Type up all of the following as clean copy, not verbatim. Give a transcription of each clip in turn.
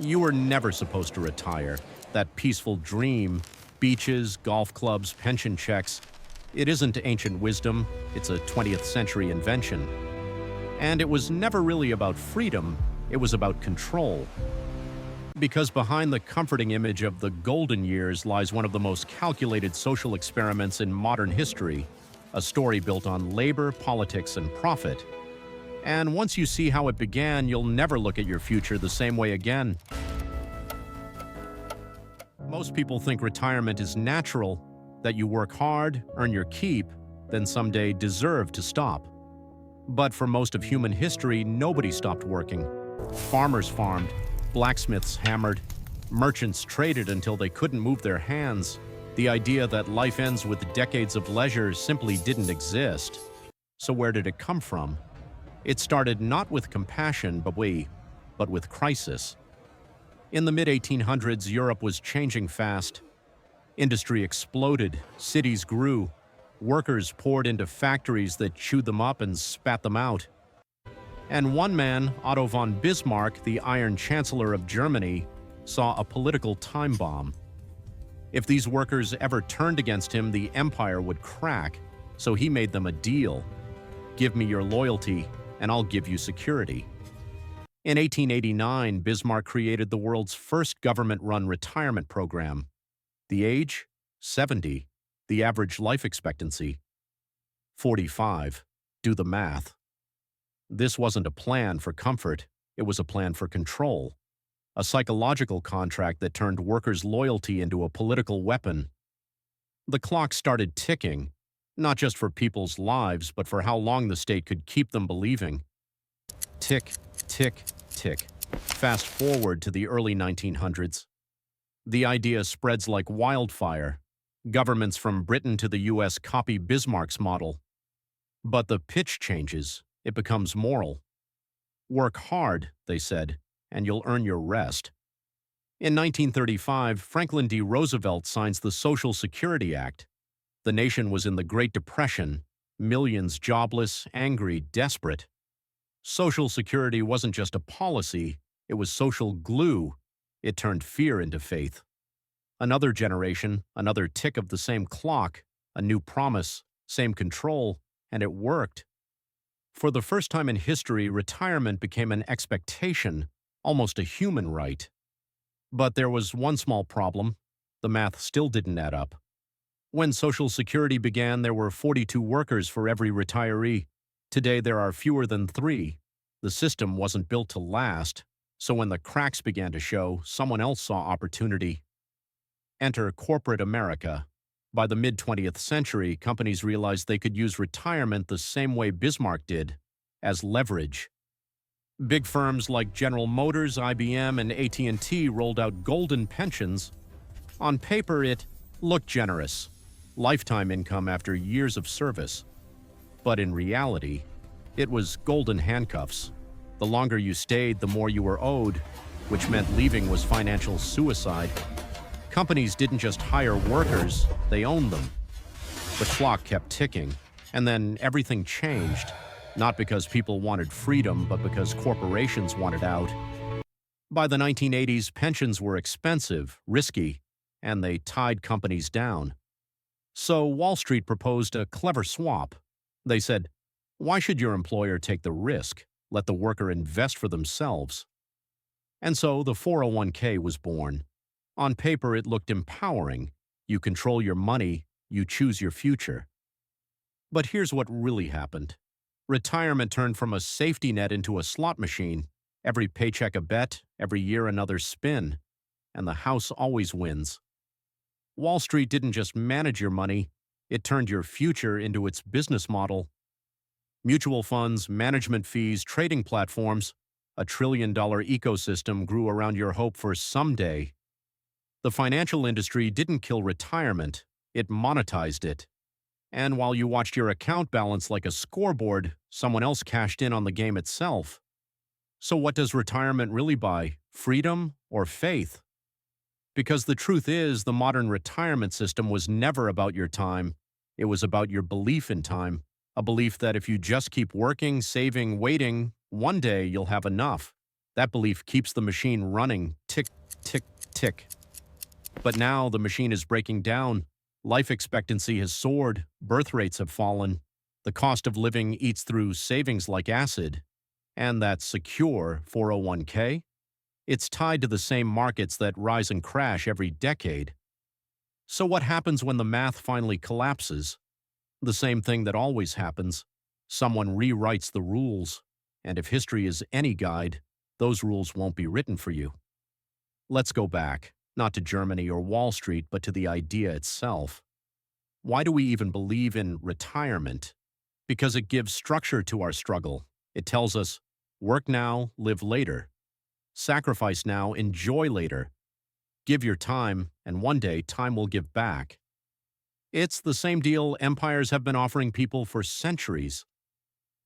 You were never supposed to retire. That peaceful dream, beaches, golf clubs, pension checks, it isn't ancient wisdom, it's a 20th century invention. And it was never really about freedom, it was about control. Because behind the comforting image of the golden years lies one of the most calculated social experiments in modern history, a story built on labor, politics, and profit. And once you see how it began, you'll never look at your future the same way again. Most people think retirement is natural, that you work hard, earn your keep, then someday deserve to stop. But for most of human history, nobody stopped working. Farmers farmed, blacksmiths hammered, merchants traded until they couldn't move their hands. The idea that life ends with decades of leisure simply didn't exist. So where did it come from? It started not with compassion, but with crisis. In the mid-1800s, Europe was changing fast. Industry exploded, cities grew, workers poured into factories that chewed them up and spat them out. And one man, Otto von Bismarck, the Iron Chancellor of Germany, saw a political time bomb. If these workers ever turned against him, the empire would crack, so he made them a deal. Give me your loyalty, and I'll give you security. In 1889, Bismarck created the world's first government-run retirement program. The age? 70. The average life expectancy? 45. Do the math. This wasn't a plan for comfort, it was a plan for control. A psychological contract that turned workers' loyalty into a political weapon. The clock started ticking, not just for people's lives, but for how long the state could keep them believing. Tick, tick, tick. Fast forward to the early 1900s. The idea spreads like wildfire. Governments from Britain to the US copy Bismarck's model. But the pitch changes. It becomes moral. Work hard, they said, and you'll earn your rest. In 1935, Franklin D. Roosevelt signs the Social Security Act. The nation was in the Great Depression, millions jobless, angry, desperate. Social Security wasn't just a policy, it was social glue. It turned fear into faith. Another generation, another tick of the same clock, a new promise, same control, and it worked. For the first time in history, retirement became an expectation, almost a human right. But there was one small problem. The math still didn't add up. When Social Security began, there were 42 workers for every retiree. Today, there are fewer than 3. The system wasn't built to last, so when the cracks began to show, someone else saw opportunity. Enter corporate America. By the mid-20th century, companies realized they could use retirement the same way Bismarck did, as leverage. Big firms like General Motors, IBM, and AT&T rolled out golden pensions. On paper, it looked generous, lifetime income after years of service. But in reality, it was golden handcuffs. The longer you stayed, the more you were owed, which meant leaving was financial suicide. Companies didn't just hire workers, they owned them. The clock kept ticking, and then everything changed, not because people wanted freedom, but because corporations wanted out. By the 1980s, pensions were expensive, risky, and they tied companies down. So Wall Street proposed a clever swap. They said, why should your employer take the risk? Let the worker invest for themselves. And so the 401k was born. On paper, it looked empowering. You control your money, you choose your future. But here's what really happened. Retirement turned from a safety net into a slot machine. Every paycheck a bet, every year another spin. And the house always wins. Wall Street didn't just manage your money, it turned your future into its business model. Mutual funds, management fees, trading platforms, a trillion-dollar ecosystem grew around your hope for someday. The financial industry didn't kill retirement, it monetized it. And while you watched your account balance like a scoreboard, someone else cashed in on the game itself. So what does retirement really buy? Freedom or faith? Because the truth is, the modern retirement system was never about your time. It was about your belief in time. A belief that if you just keep working, saving, waiting, one day you'll have enough. That belief keeps the machine running, tick, tick, tick. But now the machine is breaking down. Life expectancy has soared, birth rates have fallen, the cost of living eats through savings like acid, and that secure 401k? It's tied to the same markets that rise and crash every decade. So what happens when the math finally collapses? The same thing that always happens. Someone rewrites the rules, and if history is any guide, those rules won't be written for you. Let's go back, not to Germany or Wall Street, but to the idea itself. Why do we even believe in retirement? Because it gives structure to our struggle. It tells us, work now, live later. Sacrifice now, enjoy later. Give your time, and one day time will give back. It's the same deal empires have been offering people for centuries.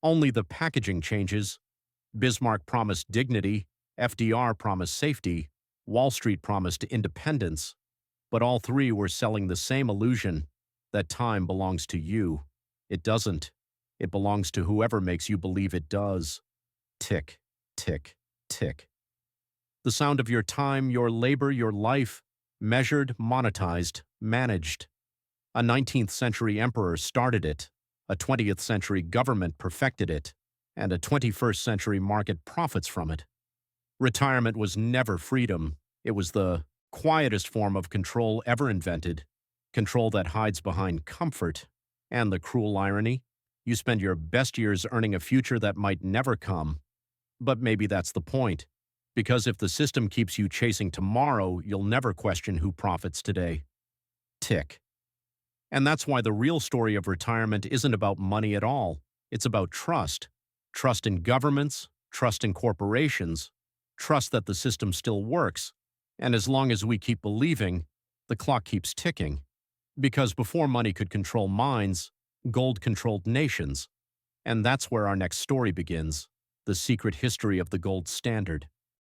Only the packaging changes. Bismarck promised dignity, FDR promised safety, Wall Street promised independence, but all three were selling the same illusion that time belongs to you. It doesn't. It belongs to whoever makes you believe it does. Tick, tick, tick. The sound of your time, your labor, your life, measured, monetized, managed. A 19th century emperor started it, a 20th century government perfected it, and a 21st century market profits from it. Retirement was never freedom. It was the quietest form of control ever invented, control that hides behind comfort. And the cruel irony, you spend your best years earning a future that might never come. But maybe that's the point, because if the system keeps you chasing tomorrow, you'll never question who profits today. Tick. And that's why the real story of retirement isn't about money at all. It's about trust. Trust in governments, trust in corporations, trust that the system still works. And as long as we keep believing, the clock keeps ticking. Because before money could control minds, gold controlled nations. And that's where our next story begins, the secret history of the gold standard.